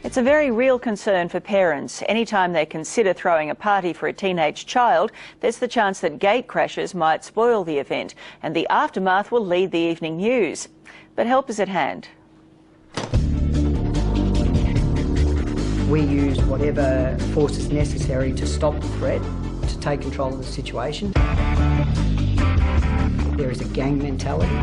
It's a very real concern for parents. Anytime they consider throwing a party for a teenage child, there's the chance that gate crashes might spoil the event, and the aftermath will lead the evening news. But help is at hand. We used whatever force is necessary to stop the threat, to take control of the situation. There is a gang mentality.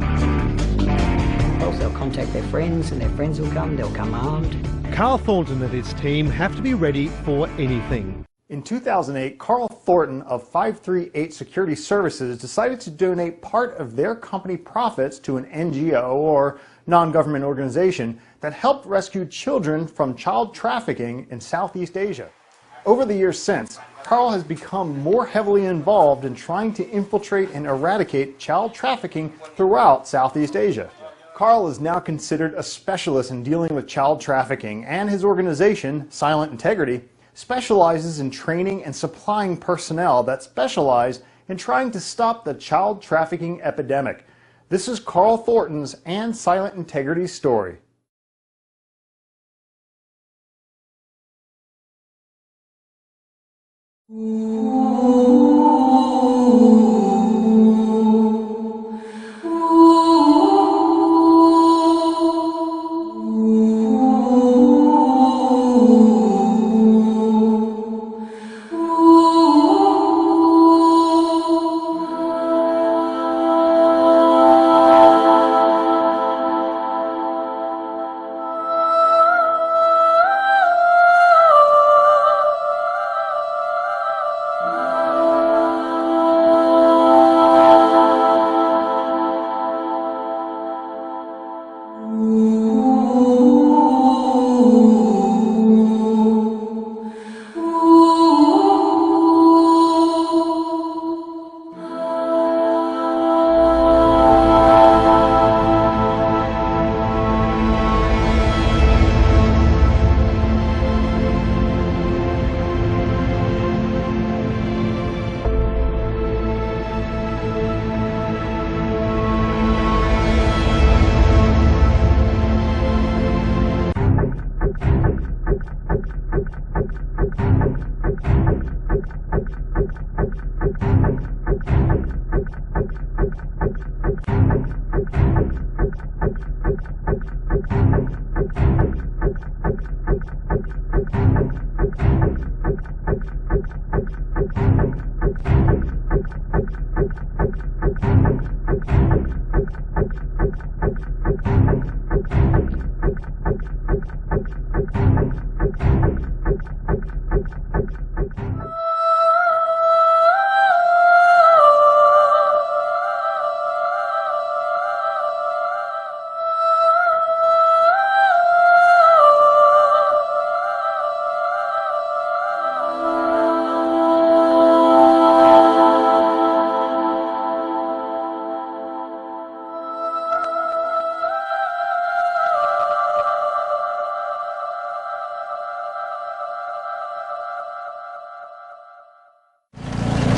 They'll contact their friends and their friends will come, they'll come armed. Karl Thornton and his team have to be ready for anything. In 2008, Karl Thornton of 538 Security Services decided to donate part of their company profits to an NGO or non-government organization that helped rescue children from child trafficking in Southeast Asia. Over the years since, Karl has become more heavily involved in trying to infiltrate and eradicate child trafficking throughout Southeast Asia. Karl is now considered a specialist in dealing with child trafficking, and his organization, Silent Integrity, specializes in training and supplying personnel that specialize in trying to stop the child trafficking epidemic. This is Karl Thornton's and Silent Integrity's story.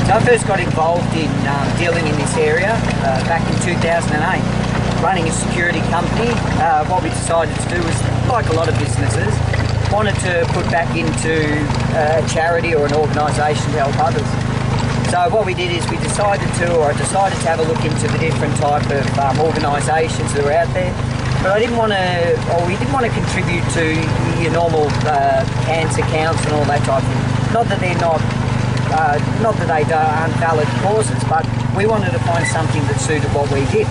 So I first got involved in dealing in this area back in 2008, running a security company. What we decided to do was, like a lot of businesses, wanted to put back into a charity or an organisation to help others. So what we did is I decided to have a look into the different type of organisations that are out there. But we didn't want to contribute to your normal cancer counts and all that type of thing. Not that they're not they aren't valid causes, but we wanted to find something that suited what we did.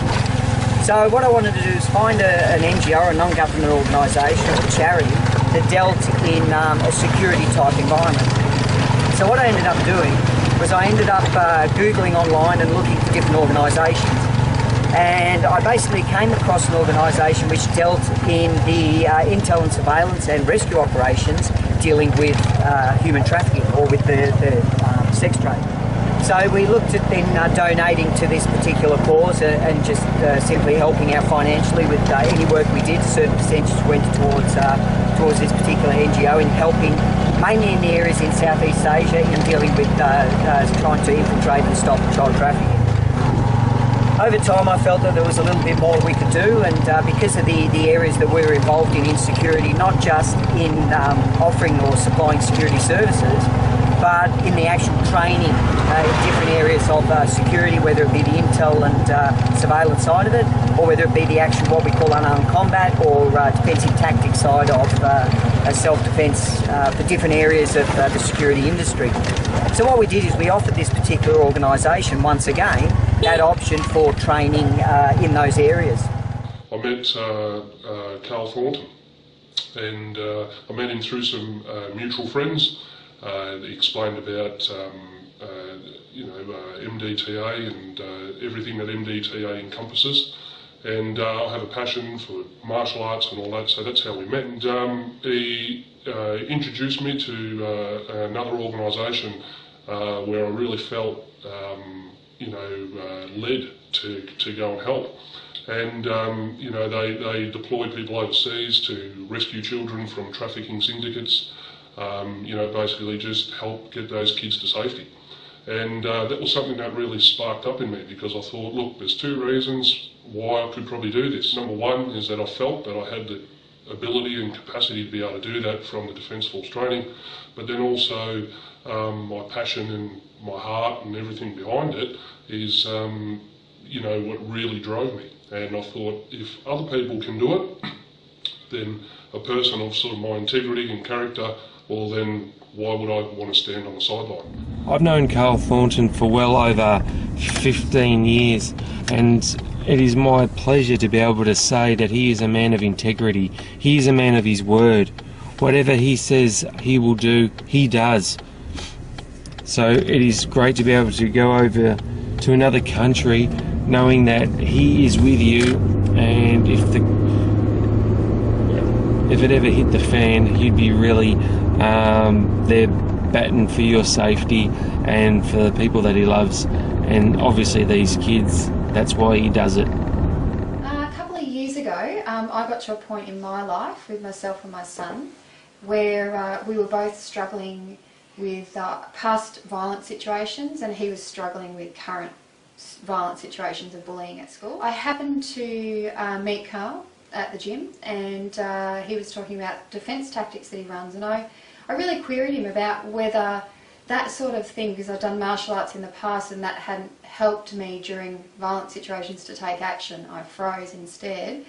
So what I wanted to do is find an NGO, a non-government organisation or a charity that dealt in a security type environment. So what I ended up doing was I ended up Googling online and looking for different organisations. And I basically came across an organisation which dealt in the intel and surveillance and rescue operations dealing with human trafficking or with the sex trade. So we looked at then donating to this particular cause and just simply helping out financially with any work we did. A certain percentage went towards this particular NGO in helping mainly in the areas in Southeast Asia in dealing with trying to infiltrate and stop child trafficking. Over time I felt that there was a little bit more we could do, and because of the areas that we were involved in security, not just in offering or supplying security services, but in the actual training in different areas of security, whether it be the intel and surveillance side of it, or whether it be the actual what we call unarmed combat or defensive tactics side of self-defence for different areas of the security industry. So what we did is we offered this particular organisation, once again, that option for training in those areas. I met Karl Thornton, and I met him through some mutual friends. He explained about MDTA and everything that MDTA encompasses, and I have a passion for martial arts and all that, so that's how we met. And he introduced me to another organisation where I really felt led to go and help. And they deploy people overseas to rescue children from trafficking syndicates. Basically just help get those kids to safety. And that was something that really sparked up in me, because I thought, look, there's two reasons why I could probably do this. Number one is that I felt that I had the ability and capacity to be able to do that from the Defence Force training, but then also my passion and my heart and everything behind it is what really drove me. And I thought, if other people can do it, then a person of sort of my integrity and character, well then why would I want to stand on the sideline? I've known Karl Thornton for well over 15 years, and it is my pleasure to be able to say that he is a man of integrity. He is a man of his word. Whatever he says he will do, he does. So it is great to be able to go over to another country knowing that he is with you, and if it ever hit the fan, he'd be really there batting for your safety and for the people that he loves, and obviously these kids. That's why he does it. A couple of years ago, I got to a point in my life with myself and my son where we were both struggling with past violent situations, and he was struggling with current violent situations of bullying at school. I happened to meet Karl at the gym, and he was talking about defence tactics that he runs, and I really queried him about whether that sort of thing, because I'd done martial arts in the past and that hadn't helped me during violent situations to take action, I froze instead,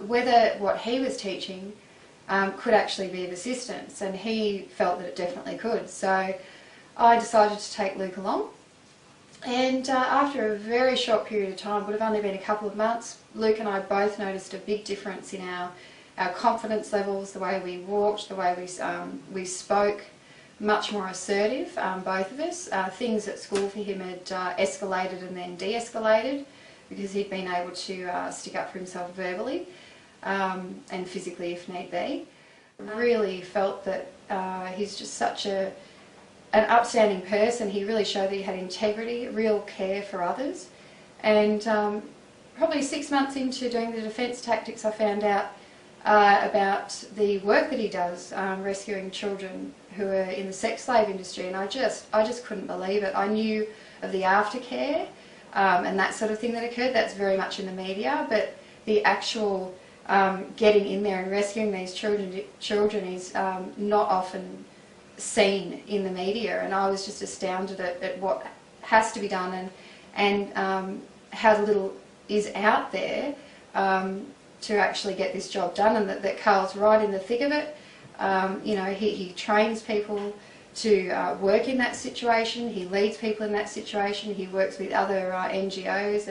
whether what he was teaching could actually be of assistance, and he felt that it definitely could. So I decided to take Luke along, and after a very short period of time, would have only been a couple of months, Luke and I both noticed a big difference in our confidence levels, the way we walked, the way we spoke, much more assertive, both of us. Things at school for him had escalated and then de-escalated because he'd been able to stick up for himself verbally and physically if need be. Really felt that he's just such an upstanding person. He really showed that he had integrity, real care for others. And probably 6 months into doing the defence tactics, I found out about the work that he does rescuing children who are in the sex slave industry, and I just couldn't believe it. I knew of the aftercare and that sort of thing that occurred. That's very much in the media, but the actual getting in there and rescuing these children is not often seen in the media, and I was just astounded at what has to be done and how little is out there to actually get this job done, and that Karl's right in the thick of it. He trains people to work in that situation, he leads people in that situation, he works with other NGOs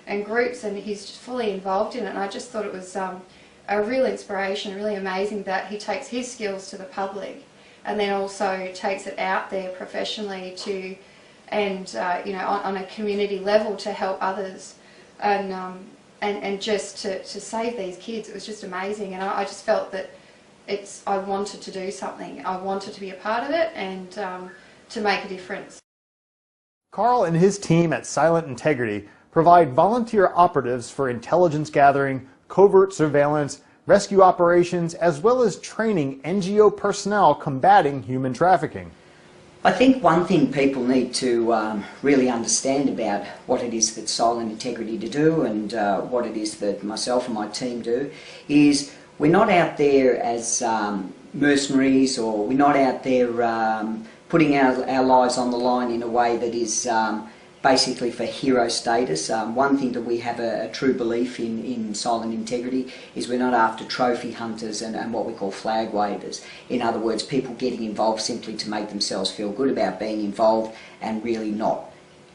and groups, and he's just fully involved in it. And I just thought it was a real inspiration, really amazing that he takes his skills to the public and then also takes it out there professionally and on a community level to help others, and just to save these kids. It was just amazing, and I just felt that I wanted to do something. I wanted to be a part of it and to make a difference. Karl and his team at Silent Integrity provide volunteer operatives for intelligence gathering, covert surveillance, rescue operations, as well as training NGO personnel combating human trafficking. I think one thing people need to really understand about what it is that Silent Integrity to do and what it is that myself and my team do is we're not out there as mercenaries, or we're not out there putting our lives on the line in a way that is basically for hero status. One thing that we have a true belief in Silent Integrity is we're not after trophy hunters and what we call flag wavers. In other words, people getting involved simply to make themselves feel good about being involved and really not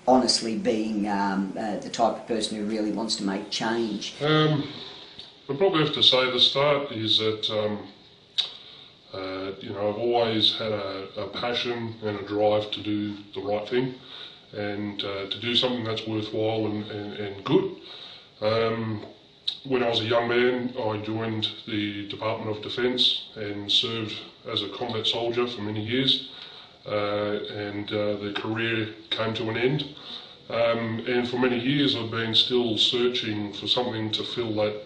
honestly being the type of person who really wants to make change. I probably have to say the start is that you know, I've always had a passion and a drive to do the right thing, and to do something that's worthwhile and good. When I was a young man, I joined the Department of Defence and served as a combat soldier for many years, and the career came to an end. And for many years I've been still searching for something to fill that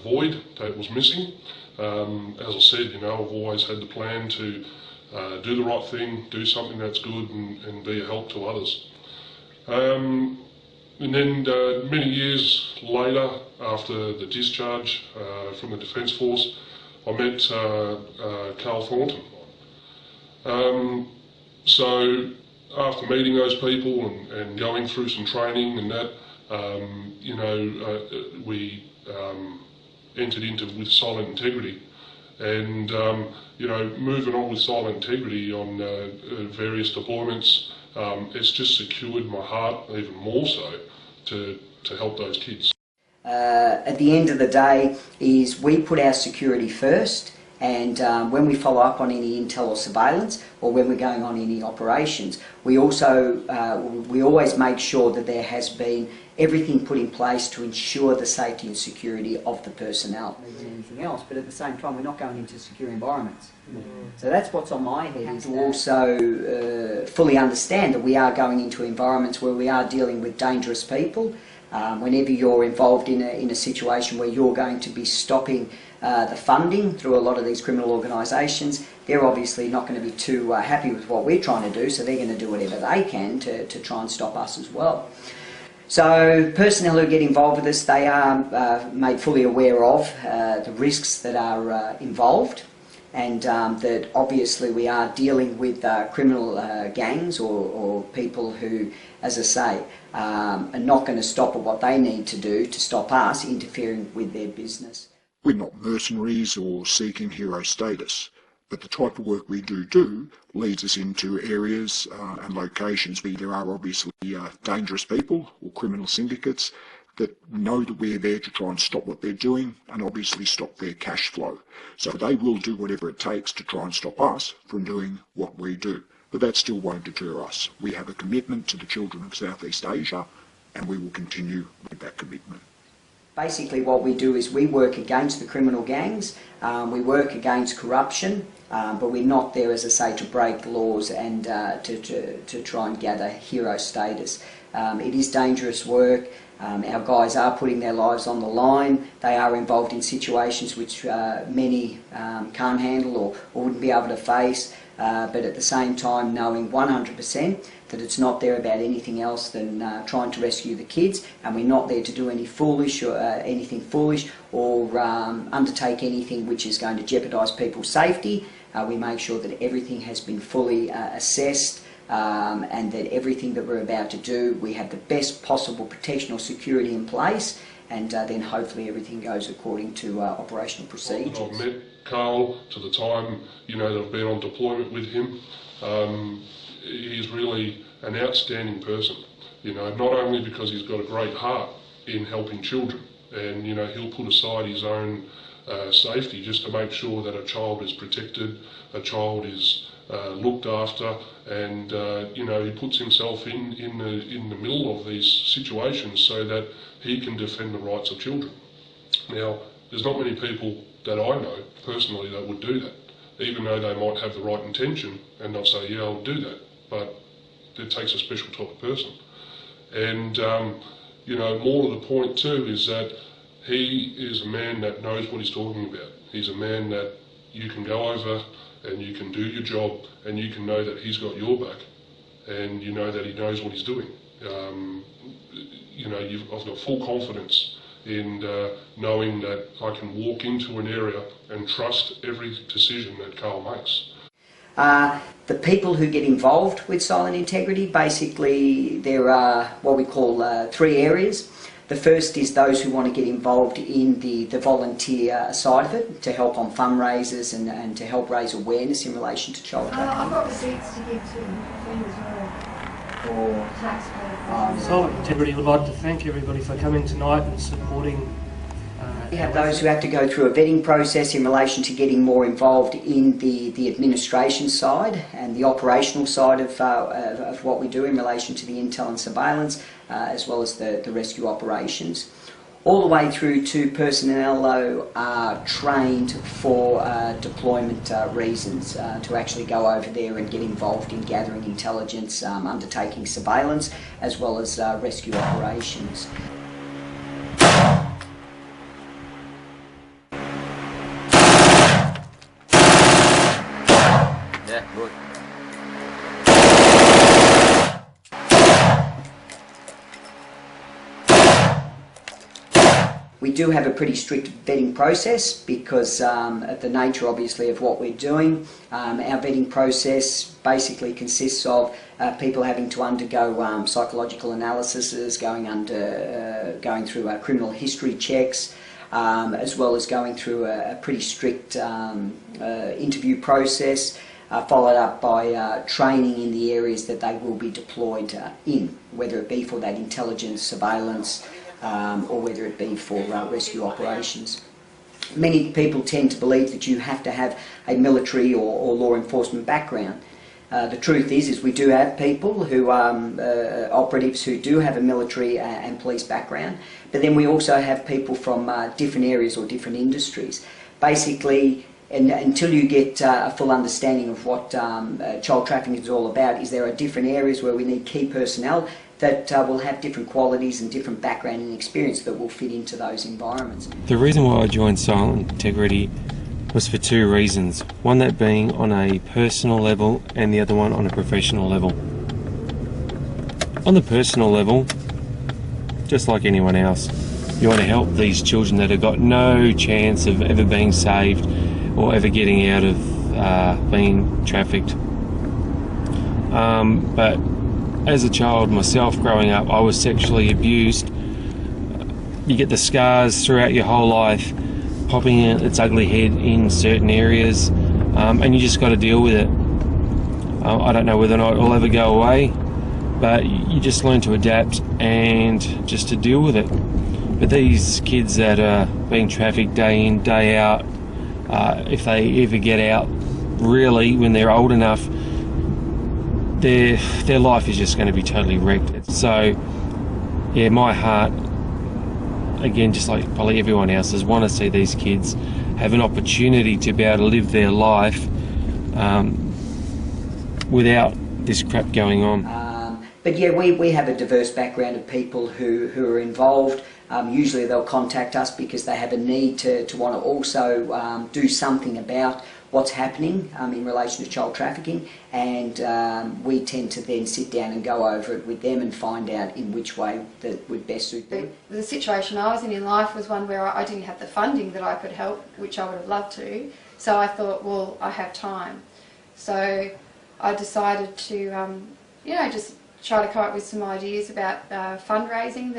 void that was missing. As I said, you know, I've always had the plan to do the right thing, do something that's good and be a help to others. And then many years later, after the discharge from the Defence Force, I met Karl Thornton. So after meeting those people and going through some training and that, you know, we entered into with Silent Integrity. And you know, moving on with Silent Integrity on various deployments, it's just secured my heart even more so to help those kids. At the end of the day is we put our security first, and when we follow up on any intel or surveillance, or when we're going on any operations, we also we always make sure that there has been everything put in place to ensure the safety and security of the personnel. Than anything else, but at the same time we're not going into secure environments. So that's what's on my head, is to also fully understand that we are going into environments where we are dealing with dangerous people. Whenever you're involved in a situation where you're going to be stopping the funding through a lot of these criminal organisations, they're obviously not going to be too happy with what we're trying to do, so they're going to do whatever they can to try and stop us as well. So personnel who get involved with us, they are made fully aware of the risks that are involved, and that obviously we are dealing with criminal gangs or people who, as I say, are not going to stop at what they need to do to stop us interfering with their business. We're not mercenaries or seeking hero status, but the type of work we do leads us into areas and locations where there are obviously dangerous people or criminal syndicates that know that we're there to try and stop what they're doing and obviously stop their cash flow. So they will do whatever it takes to try and stop us from doing what we do. But that still won't deter us. We have a commitment to the children of Southeast Asia, and we will continue with that commitment. Basically what we do is we work against the criminal gangs, we work against corruption, but we're not there, as I say, to break laws and to try and gather hero status. It is dangerous work. Our guys are putting their lives on the line. They are involved in situations which many can't handle or wouldn't be able to face. But at the same time knowing 100% that it's not there about anything else than trying to rescue the kids, and we're not there to do any foolish or anything foolish or undertake anything which is going to jeopardise people's safety. We make sure that everything has been fully assessed, and that everything that we're about to do, we have the best possible protection or security in place, and then hopefully everything goes according to operational procedures. I've met Karl to the time, you know, that I've been on deployment with him. He's really an outstanding person, you know, not only because he's got a great heart in helping children, and, you know, he'll put aside his own safety just to make sure that a child is protected, a child is looked after, and you know, he puts himself in the middle of these situations so that he can defend the rights of children. Now, there's not many people that I know personally that would do that, even though they might have the right intention and they'll say, yeah, I'll do that, but it takes a special type of person. And you know, more to the point too is that he is a man that knows what he's talking about. He's a man that you can go over and you can do your job and you can know that he's got your back and you know that he knows what he's doing. You know, I've got full confidence in knowing that I can walk into an area and trust every decision that Karl makes. The people who get involved with silent integrity, basically there are what we call 3 areas. The first is those who want to get involved in the volunteer side of it, to help on fundraisers and to help raise awareness in relation to child trafficking. I've got receipts to give to offenders or taxpayers. Silent Integrity would like to thank everybody for coming tonight and supporting. We have those who have to go through a vetting process in relation to getting more involved in the administration side and the operational side of what we do in relation to the intel and surveillance, as well as the rescue operations. All the way through to personnel who are trained for deployment reasons, to actually go over there and get involved in gathering intelligence, undertaking surveillance, as well as rescue operations. Yeah, good. We do have a pretty strict vetting process because of the nature, obviously, of what we're doing. Our vetting process basically consists of people having to undergo psychological analyses, going through criminal history checks, as well as going through a pretty strict interview process, followed up by training in the areas that they will be deployed in, whether it be for that intelligence, surveillance, or whether it be for rescue operations. Many people tend to believe that you have to have a military or law enforcement background. The truth is we do have people who are operatives who do have a military and police background, but then we also have people from different areas or different industries. Basically, until you get a full understanding of what child trafficking is all about, there are different areas where we need key personnel that will have different qualities and different background and experience that will fit into those environments. The reason why I joined Silent Integrity was for 2 reasons. One, that being on a personal level, and the other one on a professional level. On the personal level, just like anyone else, you want to help these children that have got no chance of ever being saved or ever getting out of being trafficked. But as a child myself growing up, I was sexually abused. You get the scars throughout your whole life, popping its ugly head in certain areas, and you just got to deal with it. I don't know whether or not it'll ever go away, but you just learn to adapt and just to deal with it. But these kids that are being trafficked day in, day out, if they ever get out, really, when they're old enough, their life is just going to be totally wrecked. So, yeah, my heart, again, just like probably everyone else's, want to see these kids have an opportunity to be able to live their life without this crap going on. But yeah, we have a diverse background of people who are involved. Usually they'll contact us because they have a need to want to also do something about what's happening in relation to child trafficking, and we tend to then sit down and go over it with them and find out in which way that would best suit them. The situation I was in life was one where I didn't have the funding that I could help, which I would have loved to, so I thought, well, I have time. So I decided to, you know, just try to come up with some ideas about fundraising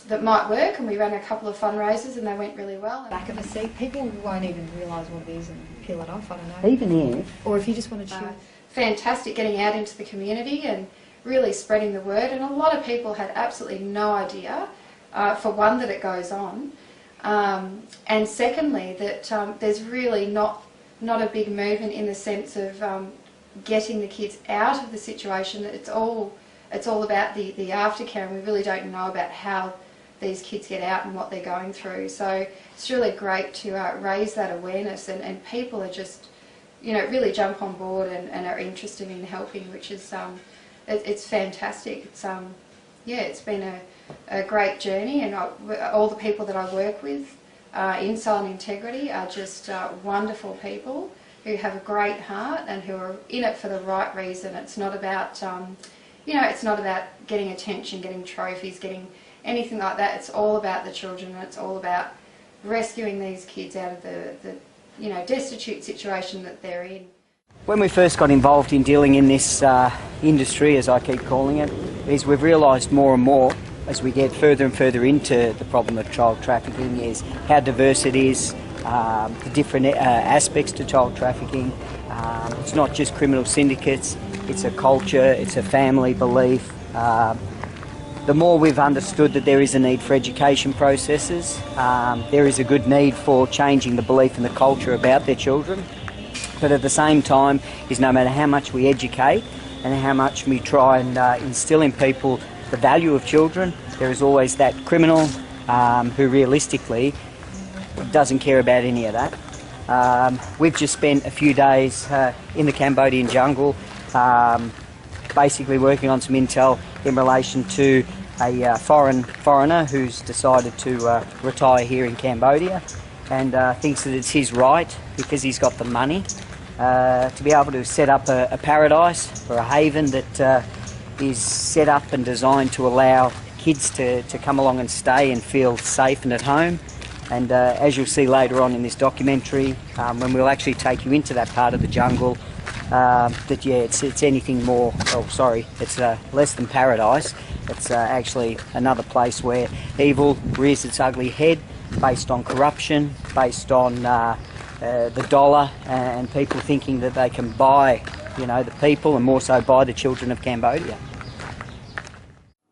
that might work, and we ran a couple of fundraisers and they went really well. Back of a seat, people won't even realise what it is and peel it off, I don't know. Even if... Or if you just want to chew. Fantastic getting out into the community and really spreading the word, and a lot of people had absolutely no idea, for one, that it goes on, and secondly, that there's really not a big movement in the sense of getting the kids out of the situation. It's all about the aftercare, and we really don't know about how these kids get out and what they're going through. So it's really great to raise that awareness, and people are just, you know, really jump on board and are interested in helping, which is it's fantastic. It's yeah, it's been a great journey, and all the people that I work with Inside Integrity are just wonderful people who have a great heart and who are in it for the right reason. It's not about, it's not about getting attention, getting trophies, getting anything like that. It's all about the children, and it's all about rescuing these kids out of the destitute situation that they're in. When we first got involved in dealing in this industry, as I keep calling it, is we've realised more and more as we get further and further into the problem of child trafficking is how diverse it is, the different aspects to child trafficking. It's not just criminal syndicates, it's a culture, it's a family belief. The more we've understood that there is a need for education processes, there is a good need for changing the belief and the culture about their children. But at the same time is no matter how much we educate and how much we try and instill in people the value of children, there is always that criminal who realistically doesn't care about any of that. We've just spent a few days in the Cambodian jungle basically working on some intel in relation to a foreigner who's decided to retire here in Cambodia and thinks that it's his right, because he's got the money, to be able to set up a paradise or a haven that is set up and designed to allow kids to come along and stay and feel safe and at home. And as you'll see later on in this documentary, when we'll actually take you into that part of the jungle, it's anything more, it's less than paradise. It's actually another place where evil rears its ugly head, based on corruption, based on the dollar, and people thinking that they can buy, the people, and more so buy the children of Cambodia.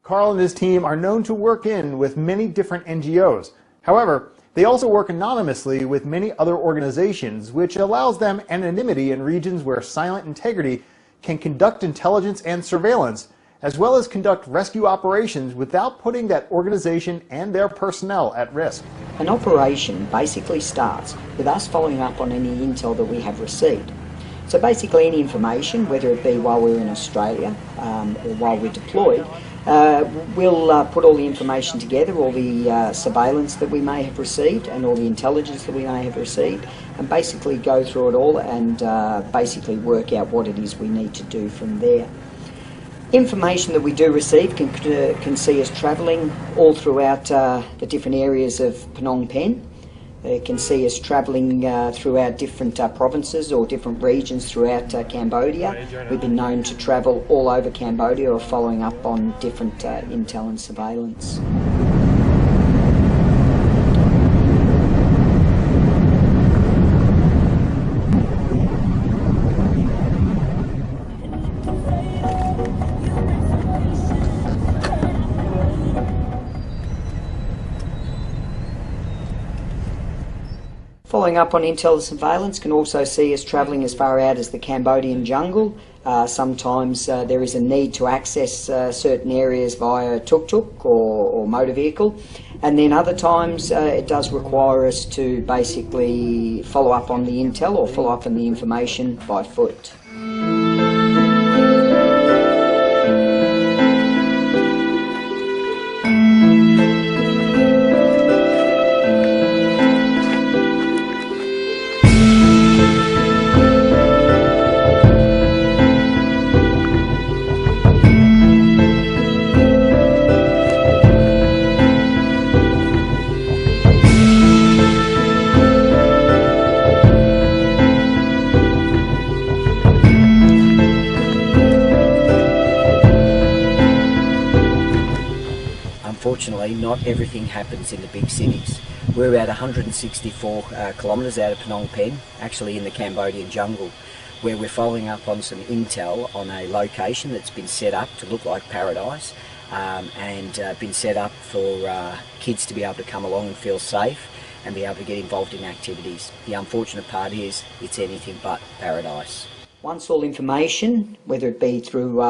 Karl and his team are known to work with many different NGOs. However, they also work anonymously with many other organizations, which allows them anonymity in regions where Silent Integrity can conduct intelligence and surveillance, as well as conduct rescue operations without putting that organization and their personnel at risk. An operation basically starts with us following up on any intel that we have received. So basically any information, whether it be while we're in Australia or while we're deployed, we'll put all the information together, all the surveillance that we may have received and all the intelligence that we may have received, and basically go through it all and basically work out what it is we need to do from there. Information that we do receive can see us travelling all throughout the different areas of Phnom Penh. It can see us travelling throughout different provinces or different regions throughout Cambodia. We've been known to travel all over Cambodia or following up on different intel and surveillance. Following up on intel and surveillance can also see us travelling as far out as the Cambodian jungle. Sometimes there is a need to access certain areas via tuk-tuk or motor vehicle, and then other times it does require us to basically follow up on the intel or follow up on the information by foot. Unfortunately, not everything happens in the big cities. We're about 164 kilometres out of Phnom Penh, actually in the Cambodian jungle, where we're following up on some intel on a location that's been set up to look like paradise and been set up for kids to be able to come along and feel safe and be able to get involved in activities. The unfortunate part is it's anything but paradise. Once all information, whether it be through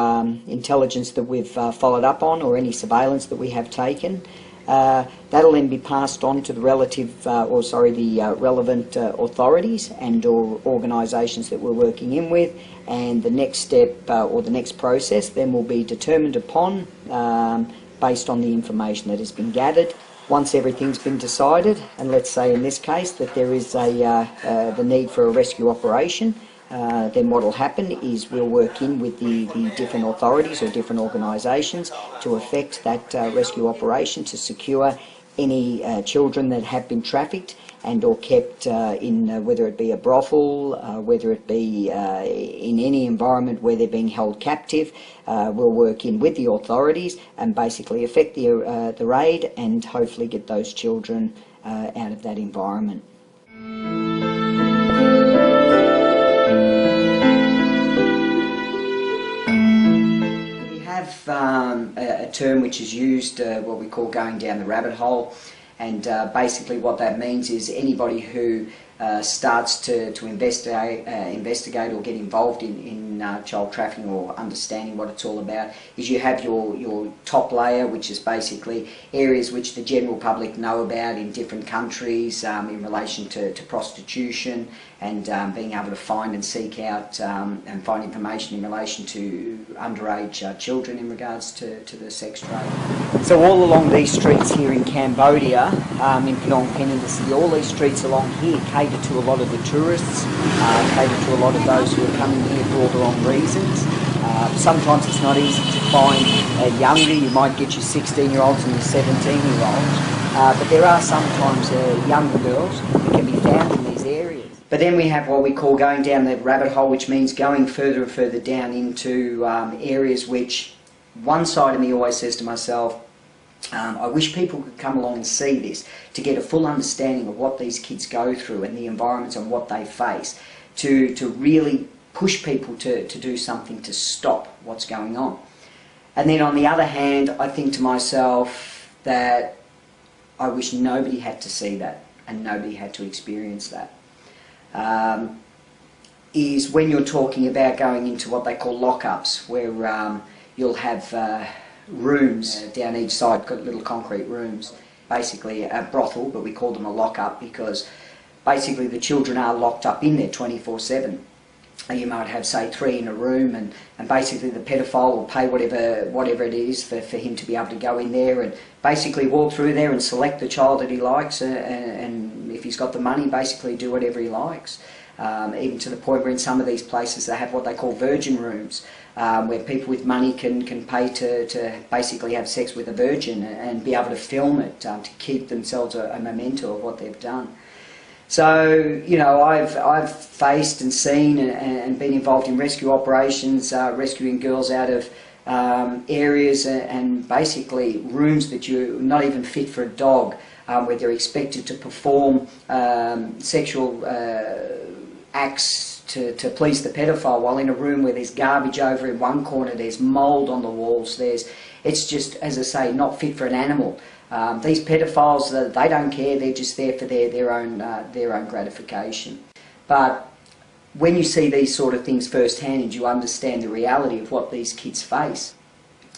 intelligence that we've followed up on or any surveillance that we have taken, that'll then be passed on to the relevant authorities and or organisations that we're working in with, and the next step or the next process then will be determined upon based on the information that has been gathered. Once everything's been decided, and let's say in this case that there is the need for a rescue operation, then what will happen is we'll work in with the different authorities or different organisations to effect that rescue operation to secure any children that have been trafficked and or kept in whether it be a brothel, whether it be in any environment where they're being held captive. We'll work in with the authorities and basically effect the raid and hopefully get those children out of that environment. We have a term which is used, what we call going down the rabbit hole. And basically what that means is anybody who starts to investigate or get involved in child trafficking or understanding what it's all about is you have your top layer, which is basically areas which the general public know about in different countries in relation to prostitution and being able to find and seek out and find information in relation to underage children in regards to the sex trade. So all along these streets here in Cambodia, in Phnom Penh in the city, all these streets along here cater to a lot of the tourists, cater to a lot of those who are coming here for all the wrong reasons. Sometimes it's not easy to find younger. You might get your 16-year-olds and your 17-year-olds, but there are sometimes younger girls that can be found in these areas. But then we have what we call going down the rabbit hole, which means going further and further down into areas which one side of me always says to myself, I wish people could come along and see this to get a full understanding of what these kids go through and the environments and what they face, to really push people to do something to stop what's going on. And then on the other hand, I think to myself that I wish nobody had to see that and nobody had to experience that. Is when you're talking about going into what they call lockups, where you'll have rooms down each side, little concrete rooms, basically a brothel, but we call them a lockup because basically the children are locked up in there 24/7. You might have, say, 3 in a room, and basically the pedophile will pay whatever it is for him to be able to go in there and basically walk through there and select the child that he likes, and if he's got the money, basically do whatever he likes. Even to the point where in some of these places they have what they call virgin rooms, where people with money can pay to basically have sex with a virgin and be able to film it to keep themselves a memento of what they've done. So, you know, I've faced and seen and been involved in rescue operations, rescuing girls out of areas and basically rooms that you're not even fit for a dog, where they're expected to perform sexual acts to please the pedophile, while in a room where there's garbage over in one corner, there's mould on the walls, it's just, as I say, not fit for an animal. These pedophiles, they don't care, they're just there for their own gratification. But when you see these sort of things firsthand and you understand the reality of what these kids face,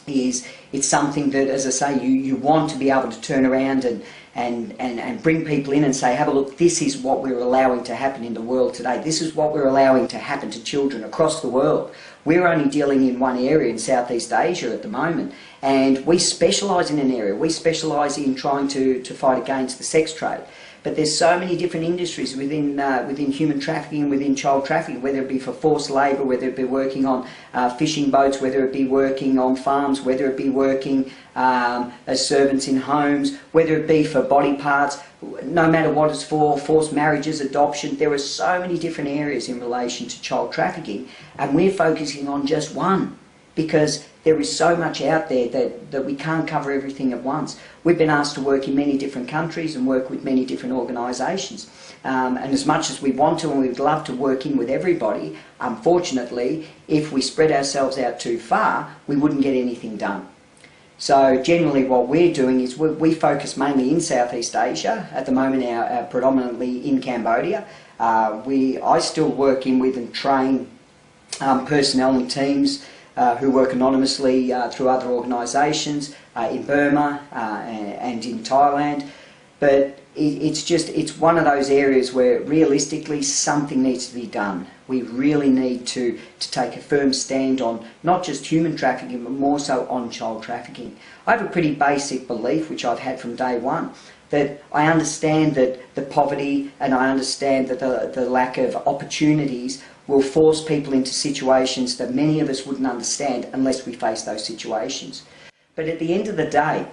it's something that, as I say, you want to be able to turn around and bring people in and say, have a look, this is what we're allowing to happen in the world today. This is what we're allowing to happen to children across the world. We're only dealing in one area in Southeast Asia at the moment, and we specialise in an area. We specialise in trying to fight against the sex trade. But there's so many different industries within human trafficking and within child trafficking, whether it be for forced labour, whether it be working on fishing boats, whether it be working on farms, whether it be working as servants in homes, whether it be for body parts, no matter what it's for, forced marriages, adoption. There are so many different areas in relation to child trafficking, and we're focusing on just one, because there is so much out there that we can't cover everything at once. We've been asked to work in many different countries and work with many different organisations. And as much as we want to and we'd love to work in with everybody, unfortunately, if we spread ourselves out too far, we wouldn't get anything done. So generally what we're doing is we focus mainly in Southeast Asia. At the moment, predominantly in Cambodia. I still work in with and train personnel and teams who work anonymously through other organisations in Burma and in Thailand. But it's one of those areas where realistically something needs to be done. We really need to take a firm stand on not just human trafficking, but more so on child trafficking. I have a pretty basic belief, which I've had from day one, that I understand that the poverty and I understand that the lack of opportunities will force people into situations that many of us wouldn't understand unless we face those situations. But at the end of the day,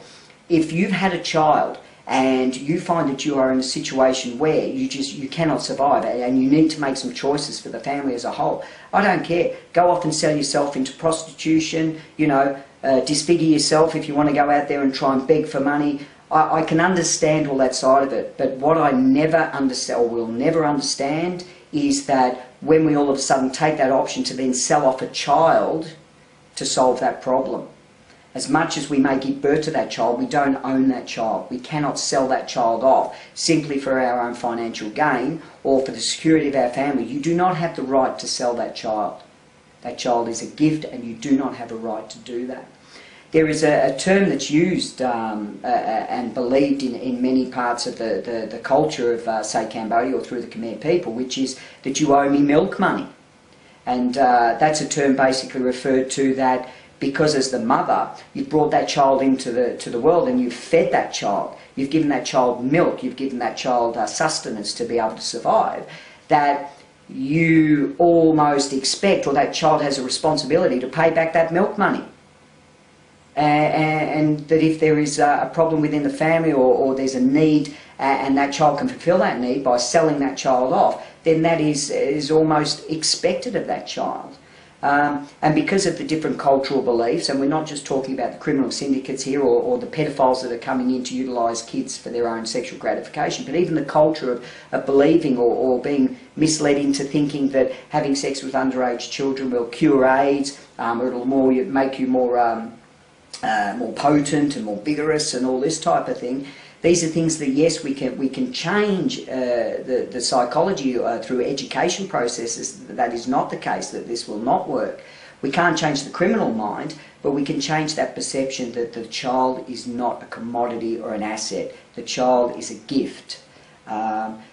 if you've had a child and you find that you are in a situation where you cannot survive and you need to make some choices for the family as a whole, I don't care. Go off and sell yourself into prostitution, you know, disfigure yourself if you want to go out there and try and beg for money. I can understand all that side of it, but what I never understand, or will never understand, is that when we all of a sudden take that option to then sell off a child to solve that problem. As much as we may give birth to that child, we don't own that child. We cannot sell that child off simply for our own financial gain or for the security of our family. You do not have the right to sell that child. That child is a gift and you do not have a right to do that. There is a term that's used and believed in many parts of the culture of, say, Cambodia or through the Khmer people, which is that you owe me milk money. And that's a term basically referred to that because as the mother, you've brought that child into the world and you've fed that child, you've given that child milk, you've given that child sustenance to be able to survive, that you almost expect, or that child has a responsibility to pay back that milk money. And that if there is a problem within the family or there's a need and that child can fulfill that need by selling that child off, then that is almost expected of that child. And because of the different cultural beliefs, and we're not just talking about the criminal syndicates here or the pedophiles that are coming in to utilise kids for their own sexual gratification, but even the culture of believing or being misled into thinking that having sex with underage children will cure AIDS, or it'll make you more potent and more vigorous and all this type of thing. These are things that, yes, we can change the psychology through education processes. That is not the case, that this will not work. We can't change the criminal mind, but we can change that perception that the child is not a commodity or an asset. The child is a gift.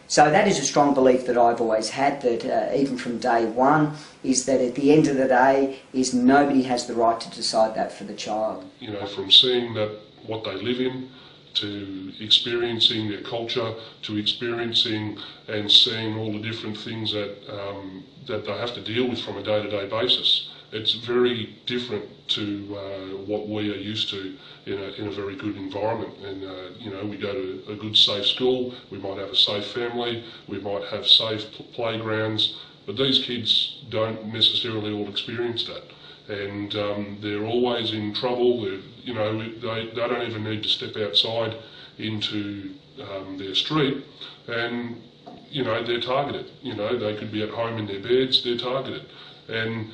So that is a strong belief that I've always had, that even from day one, is that at the end of the day, is nobody has the right to decide that for the child. You know, from seeing that what they live in, to experiencing their culture, to experiencing and seeing all the different things that that they have to deal with from a day-to-day basis. It's very different to what we are used to in a very good environment. And you know, we go to a good, safe school. We might have a safe family. We might have safe playgrounds. But these kids don't necessarily all experience that. And they're always in trouble. You know, they don't even need to step outside into their street, and you know, they're targeted. You know, they could be at home in their beds, they're targeted. And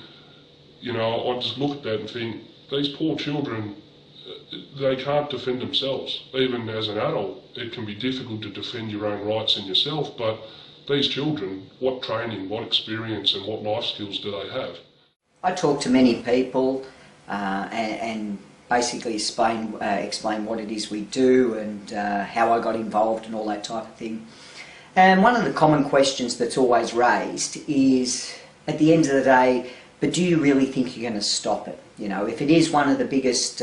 you know, I just look at that and think, these poor children, they can't defend themselves. Even as an adult, it can be difficult to defend your own rights and yourself, but these children, what training, what experience and what life skills do they have? I talk to many people and basically explain what it is we do and how I got involved and all that type of thing. And one of the common questions that's always raised is, at the end of the day, but do you really think you're going to stop it? You know, if it is one of the biggest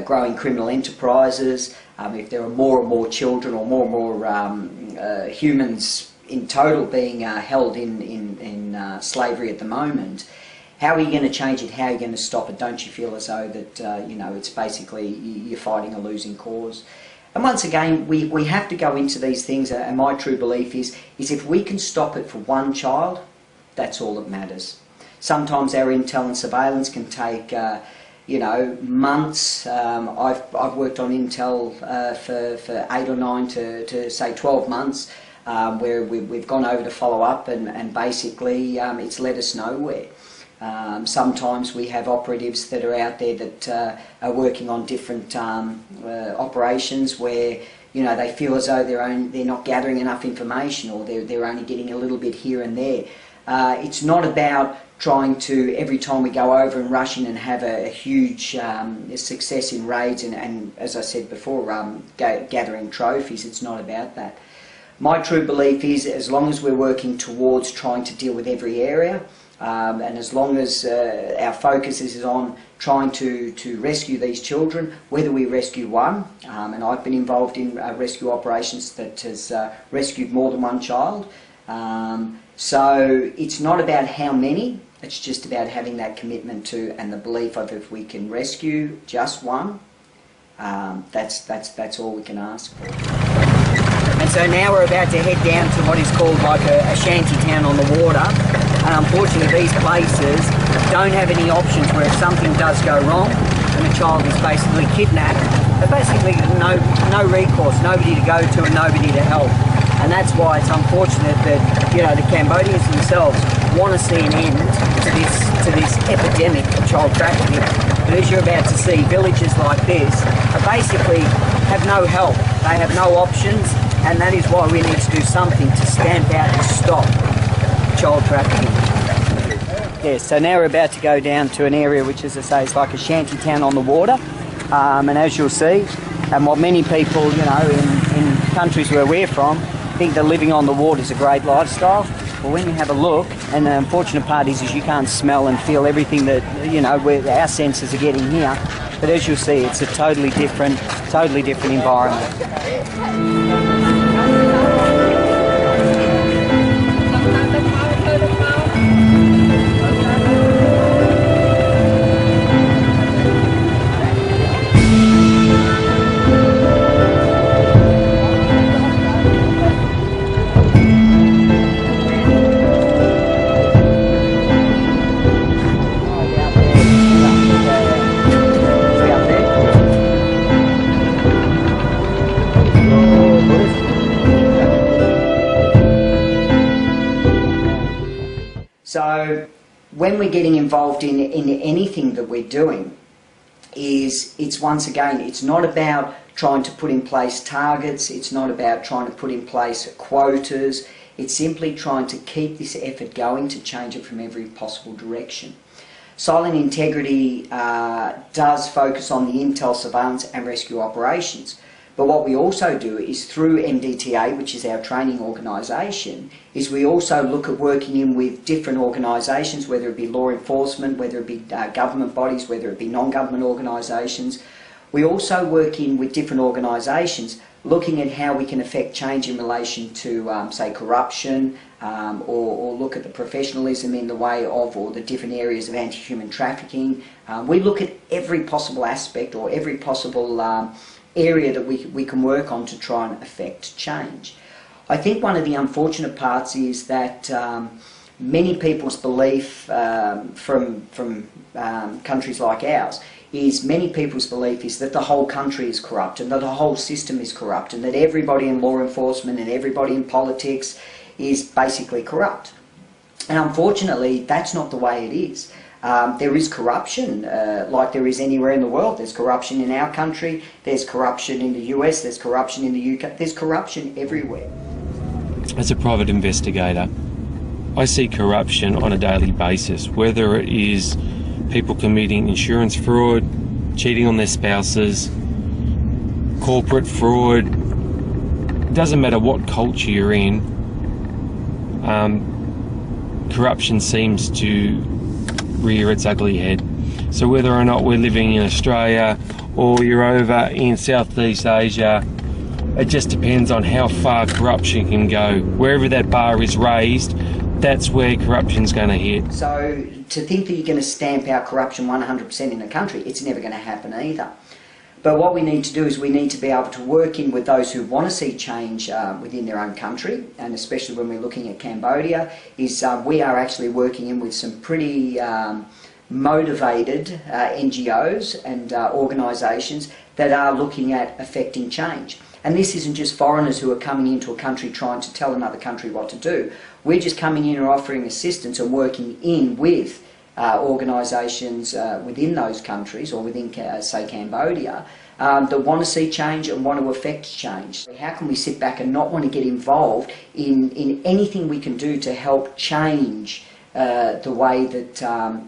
growing criminal enterprises, if there are more and more children or more humans in total being held in slavery at the moment, how are you going to change it? How are you going to stop it? Don't you feel as though that, you know, it's basically you're fighting a losing cause? And once again, we have to go into these things, and my true belief is if we can stop it for one child, that's all that matters. Sometimes our intel and surveillance can take, you know, months. I've worked on intel for 8 or 9 to say 12 months, where we've gone over to follow up, and basically it's led us nowhere. Sometimes we have operatives that are out there that are working on different operations where, you know, they feel as though they're not gathering enough information, or they're only getting a little bit here and there. It's not about trying to, every time we go over and rush in and have a huge success in raids and, as I said before, gathering trophies. It's not about that. My true belief is, as long as we're working towards trying to deal with every area, and as long as our focus is on trying to rescue these children, whether we rescue one, and I've been involved in rescue operations that has rescued more than one child, so it's not about how many, it's just about having that commitment to and the belief of if we can rescue just one, that's all we can ask for. And so now we're about to head down to what is called like a shanty town on the water. And unfortunately these places don't have any options where if something does go wrong and a child is basically kidnapped, there's basically no recourse, nobody to go to and nobody to help. And that's why it's unfortunate that, you know, the Cambodians themselves want to see an end to this epidemic of child trafficking. But as you're about to see, villages like this basically have no help, they have no options, and that is why we need to do something to stamp out and stop child trafficking. Yeah, so now we're about to go down to an area which, as I say, is like a shanty town on the water, and as you'll see, and what many people, you know, in countries where we're from, think that living on the water is a great lifestyle. Well, when you have a look, and the unfortunate part is you can't smell and feel everything that, you know, our senses are getting here, but as you'll see, it's a totally different environment. So when we're getting involved in anything that we're doing, it's once again, it's not about trying to put in place targets, it's not about trying to put in place quotas, it's simply trying to keep this effort going to change it from every possible direction. Silent Integrity does focus on the intel, surveillance and rescue operations. But what we also do is through MDTA, which is our training organisation, is we also look at working in with different organisations, whether it be law enforcement, whether it be government bodies, whether it be non-government organisations. We also work in with different organisations looking at how we can affect change in relation to, say, corruption, or look at the professionalism in the way of, or the different areas of anti-human trafficking. We look at every possible aspect or every possible area that we can work on to try and affect change. I think one of the unfortunate parts is that many people's belief from countries like ours is that the whole country is corrupt and that the whole system is corrupt and that everybody in law enforcement and everybody in politics is basically corrupt. And unfortunately, that's not the way it is. There is corruption, like there is anywhere in the world. There's corruption in our country, there's corruption in the US, there's corruption in the UK, there's corruption everywhere. As a private investigator, I see corruption on a daily basis, whether it is people committing insurance fraud, cheating on their spouses, corporate fraud. It doesn't matter what culture you're in, corruption seems to rear its ugly head. So whether or not we're living in Australia or you're over in Southeast Asia, it just depends on how far corruption can go. Wherever that bar is raised, that's where corruption's going to hit. So to think that you're going to stamp out corruption 100% in a country, it's never going to happen either. But what we need to do is we need to be able to work in with those who want to see change within their own country, and especially when we're looking at Cambodia, is we are actually working in with some pretty motivated NGOs and organisations that are looking at affecting change. And this isn't just foreigners who are coming into a country trying to tell another country what to do. We're just coming in and offering assistance and working in with organisations within those countries, or within, say, Cambodia, that want to see change and want to affect change. How can we sit back and not want to get involved in anything we can do to help change the way that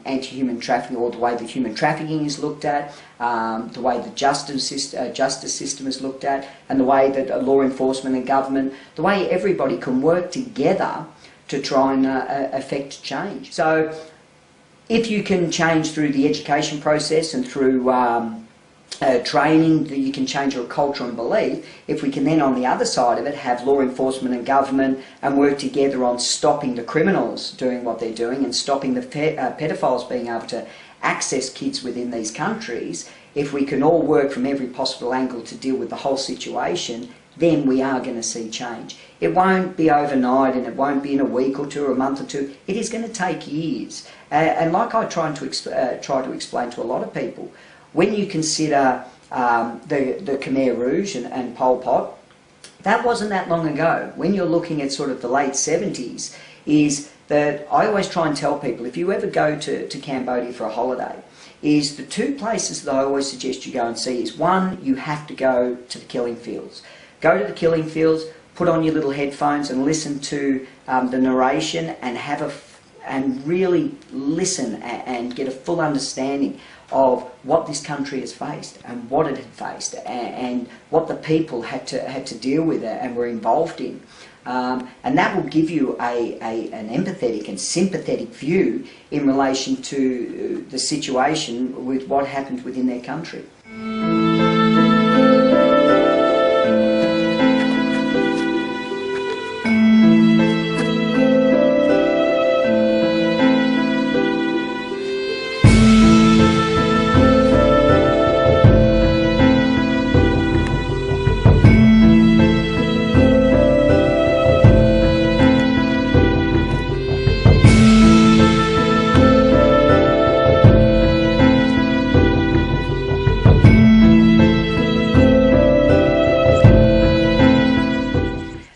anti-human trafficking, or the way that human trafficking is looked at, the way the justice system is looked at, and the way that law enforcement and government, the way everybody can work together to try and affect change. So if you can change through the education process and through training, that you can change your culture and belief. If we can then, on the other side of it, have law enforcement and government and work together on stopping the criminals doing what they're doing and stopping the pedophiles being able to access kids within these countries, if we can all work from every possible angle to deal with the whole situation, then we are going to see change. It won't be overnight, and it won't be in a week or two or a month or two. It is going to take years. And like I try to explain to a lot of people, when you consider the Khmer Rouge and Pol Pot, that wasn't that long ago. When you're looking at sort of the late 70s, is that I always try and tell people, if you ever go to Cambodia for a holiday, is the two places that I always suggest you go and see is, one, you have to go to the killing fields. Go to the killing fields, put on your little headphones and listen to the narration, and really listen and get a full understanding of what this country has faced and what it had faced and what the people had to deal with and were involved in. And that will give you an empathetic and sympathetic view in relation to the situation with what happened within their country.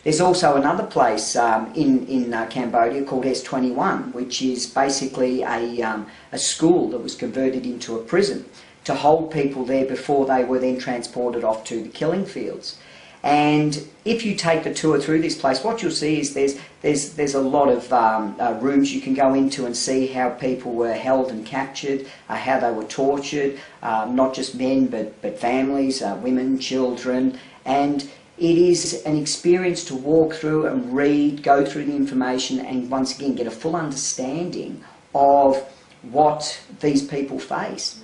There's also another place in Cambodia called S21, which is basically a school that was converted into a prison to hold people there before they were then transported off to the killing fields. And if you take a tour through this place, what you'll see is there's a lot of rooms you can go into and see how people were held and captured, how they were tortured, not just men but families, women, children, and it is an experience to walk through and read, go through the information, and once again get a full understanding of what these people face.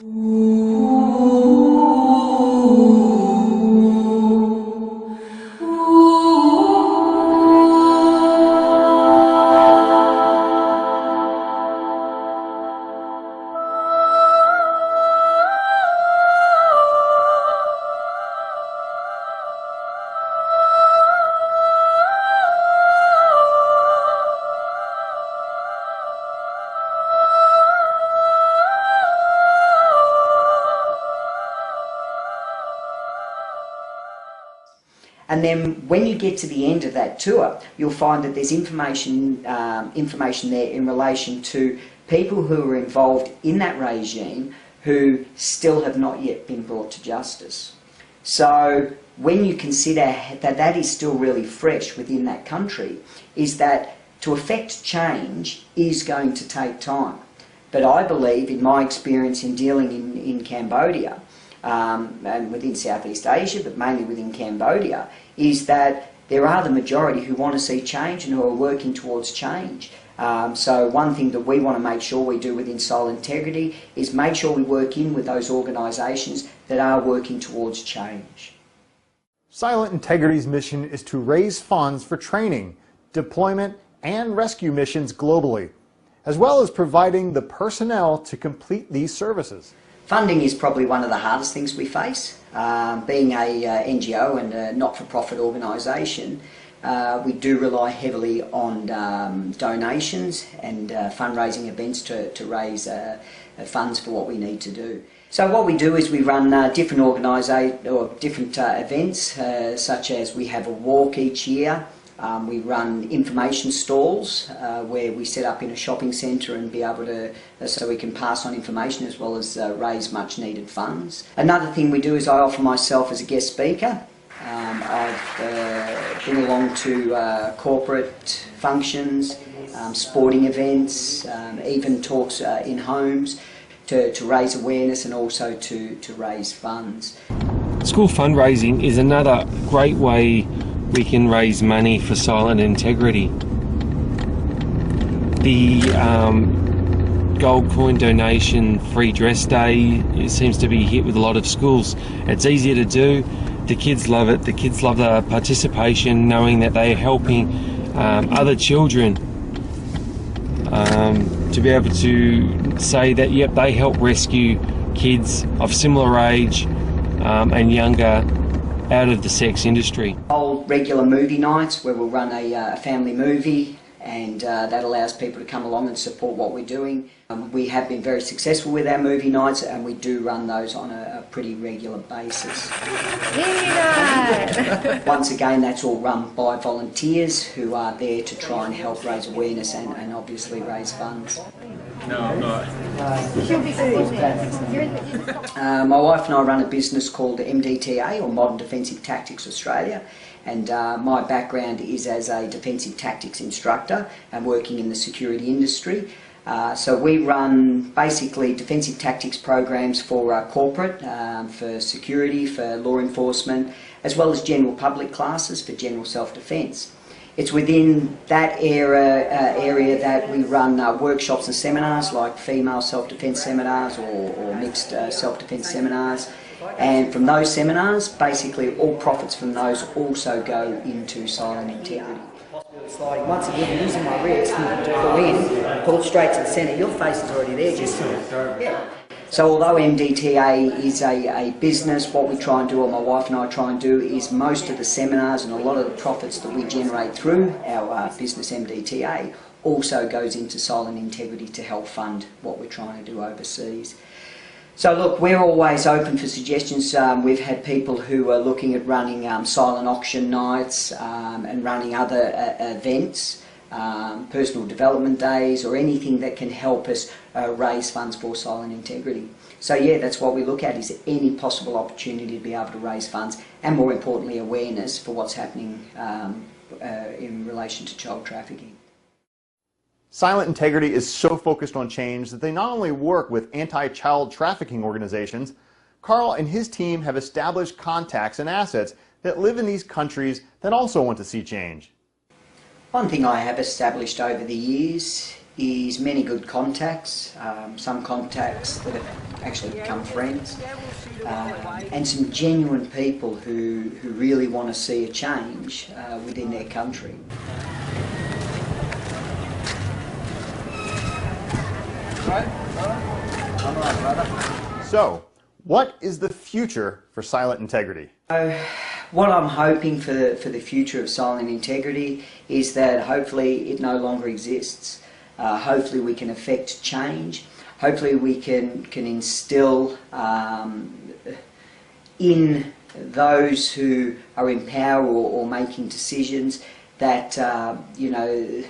And then when you get to the end of that tour, you'll find that there's information there in relation to people who were involved in that regime who still have not yet been brought to justice. So when you consider that that is still really fresh within that country, is that to effect change is going to take time. But I believe, in my experience in dealing in Cambodia, and within Southeast Asia, but mainly within Cambodia, is that there are the majority who want to see change and who are working towards change. So one thing that we want to make sure we do within Soul Integrity is make sure we work in with those organisations that are working towards change. Silent Integrity's mission is to raise funds for training, deployment, and rescue missions globally, as well as providing the personnel to complete these services. Funding is probably one of the hardest things we face. Being a NGO and a not-for-profit organisation, we do rely heavily on donations and fundraising events to raise funds for what we need to do. So what we do is we run different events, such as we have a walk each year We run information stalls where we set up in a shopping centre and be able to, so we can pass on information as well as raise much needed funds. Another thing we do is I offer myself as a guest speaker. I've been along to corporate functions, sporting events, even talks in homes to raise awareness and also to raise funds. School fundraising is another great way we can raise money for silent integrity. The gold coin donation free dress day, it seems to be hit with a lot of schools. It's easier to do. The kids love it. The kids love the participation, knowing that they are helping other children to be able to say that, yep, they help rescue kids of similar age and younger out of the sex industry. Hold regular movie nights where we'll run a family movie, and that allows people to come along and support what we're doing. We have been very successful with our movie nights, and we do run those on a pretty regular basis. Once again, that's all run by volunteers who are there to try and help raise awareness and obviously raise funds. No, I'm not. My wife and I run a business called MDTA, or Modern Defensive Tactics Australia, and my background is as a defensive tactics instructor and working in the security industry. So we run basically defensive tactics programs for corporate, for security, for law enforcement, as well as general public classes for general self-defence. It's within that area that we run workshops and seminars like female self-defence seminars or mixed self-defence seminars. And from those seminars, basically all profits from those also go into silent integrity. Sliding. Once again, using my wrist to pull in, pull it straight to the centre. Your face is already there, just yeah. So although MDTA is a business, what we try and do, or my wife and I try and do, is most of the seminars and a lot of the profits that we generate through our business MDTA also goes into silent integrity to help fund what we're trying to do overseas. So look, we're always open for suggestions. We've had people who are looking at running silent auction nights and running other events, personal development days, or anything that can help us raise funds for silent integrity. So yeah, that's what we look at, is any possible opportunity to be able to raise funds, and more importantly awareness for what's happening in relation to child trafficking. Silent Integrity is so focused on change that they not only work with anti-child trafficking organizations, Karl and his team have established contacts and assets that live in these countries that also want to see change. One thing I have established over the years is many good contacts, some contacts that have actually become friends, and some genuine people who really want to see a change within their country. So, what is the future for silent integrity? What I'm hoping for the future of silent integrity is that hopefully it no longer exists. Hopefully we can affect change. Hopefully we can instill in those who are in power or making decisions that you know,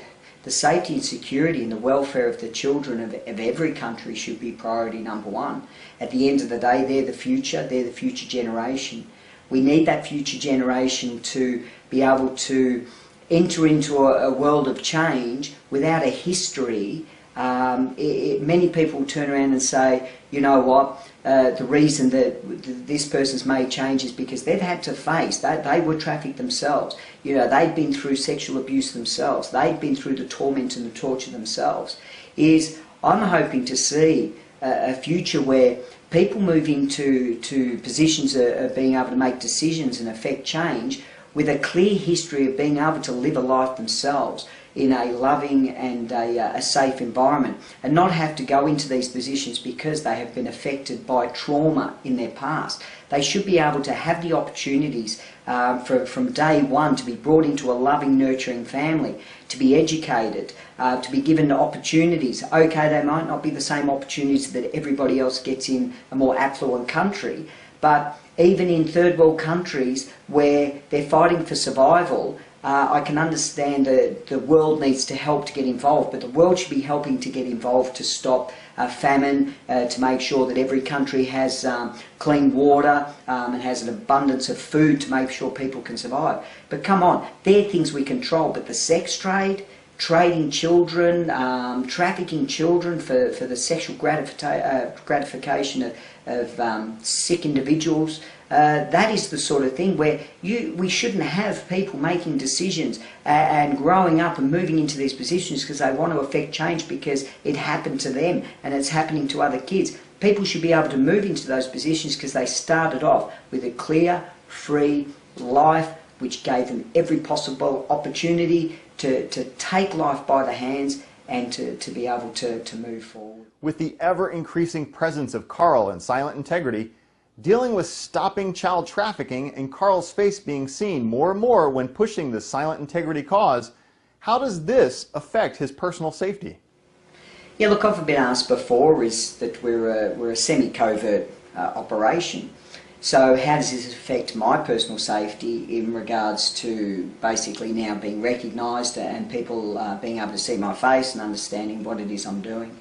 the safety and security and the welfare of the children of every country should be priority number one. At the end of the day, they're the future generation. We need that future generation to be able to enter into a world of change without a history. Many people turn around and say, you know what, the reason that this person's made change is because they've had to face, they were trafficked themselves. You know, they've been through sexual abuse themselves. They've been through the torment and the torture themselves. I'm hoping to see a future where people move into positions of being able to make decisions and affect change with a clear history of being able to live a life themselves in a loving and a safe environment, and not have to go into these positions because they have been affected by trauma in their past. They should be able to have the opportunities from day one to be brought into a loving, nurturing family, to be educated, to be given the opportunities. Okay, they might not be the same opportunities that everybody else gets in a more affluent country, but even in third world countries where they're fighting for survival, I can understand that the world needs to help to get involved, but the world should be helping to get involved to stop famine, to make sure that every country has clean water and has an abundance of food to make sure people can survive. But come on, they're things we control, but the sex trade, trading children, trafficking children for the sexual gratification of sick individuals, that is the sort of thing where we shouldn't have people making decisions and growing up and moving into these positions because they want to affect change because it happened to them and it's happening to other kids. People should be able to move into those positions because they started off with a clear, free life which gave them every possible opportunity to take life by the hands and to be able to move forward. With the ever-increasing presence of Karl and Silent Integrity, dealing with stopping child trafficking and Karl's face being seen more and more when pushing the Silent Integrity cause, how does this affect his personal safety? Yeah, look, I've been asked before is that we're a semi-covert operation. So how does this affect my personal safety in regards to basically now being recognised and people being able to see my face and understanding what it is I'm doing?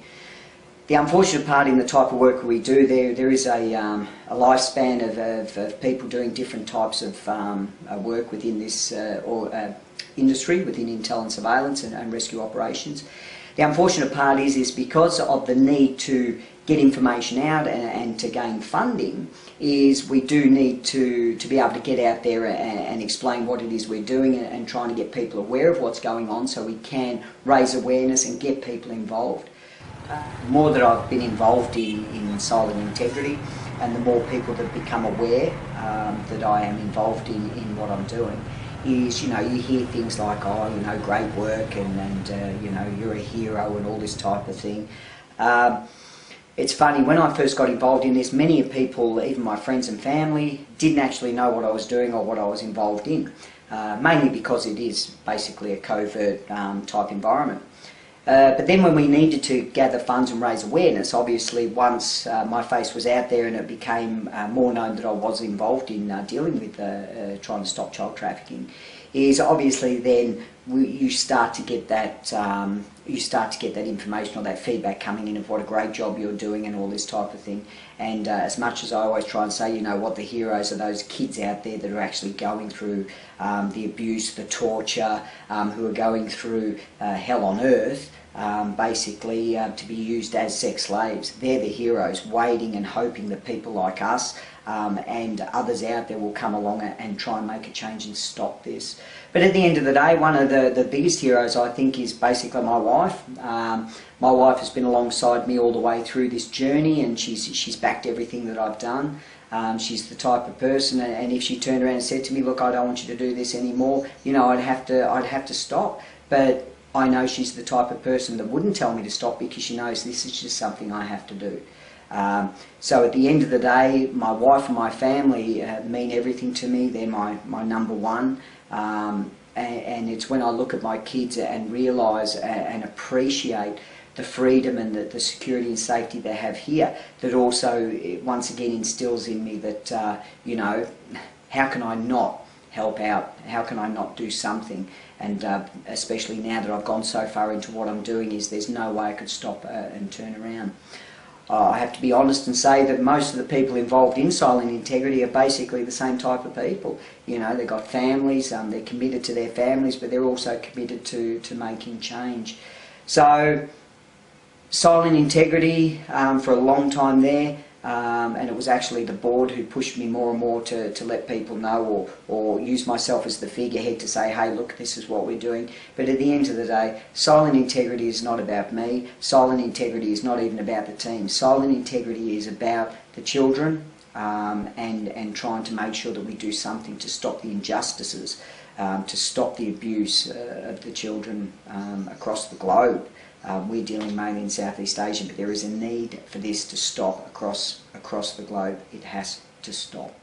The unfortunate part in the type of work we do, there is a lifespan of people doing different types of work within this industry, within intel and surveillance and rescue operations. The unfortunate part is because of the need to get information out and to gain funding, is we do need to be able to get out there and explain what it is we're doing and trying to get people aware of what's going on so we can raise awareness and get people involved. The more that I've been involved in Silent Integrity and the more people that become aware that I am involved in what I'm doing, is, you hear things like, oh, great work and you're a hero and all this type of thing. It's funny, when I first got involved in this, many of people, even my friends and family, didn't actually know what I was doing or what I was involved in, mainly because it is basically a covert type environment. But then when we needed to gather funds and raise awareness, obviously once my face was out there and it became more known that I was involved in dealing with trying to stop child trafficking, is obviously then you start to get that information or that feedback coming in of what a great job you're doing and all this type of thing. And as much as I always try and say, what the heroes are those kids out there that are actually going through the abuse, the torture, who are going through hell on earth, basically to be used as sex slaves. They're the heroes, waiting and hoping that people like us and others out there will come along and try and make a change and stop this. But at the end of the day, one of the biggest heroes I think is basically my wife. My wife has been alongside me all the way through this journey and she's backed everything that I've done. She's the type of person, and if she turned around and said to me, look, I don't want you to do this anymore, I'd have to stop. But I know she's the type of person that wouldn't tell me to stop because she knows this is just something I have to do. So at the end of the day, my wife and my family mean everything to me. They're my number one. And it's when I look at my kids and realise and appreciate the freedom and the security and safety they have here that also once again instills in me that, how can I not help out? How can I not do something? And especially now that I've gone so far into what I'm doing, there's no way I could stop and turn around. I have to be honest and say that most of the people involved in Silent Integrity are basically the same type of people. They've got families, they're committed to their families, but they're also committed to making change. So, Silent Integrity for a long time there, and it was actually the board who pushed me more and more to let people know or use myself as the figurehead to say, hey, look, this is what we're doing. But at the end of the day, Silent Integrity is not about me. Silent Integrity is not even about the team. Silent Integrity is about the children and trying to make sure that we do something to stop the injustices, to stop the abuse of the children across the globe. We're dealing mainly in Southeast Asia, but there is a need for this to stop across the globe. It has to stop.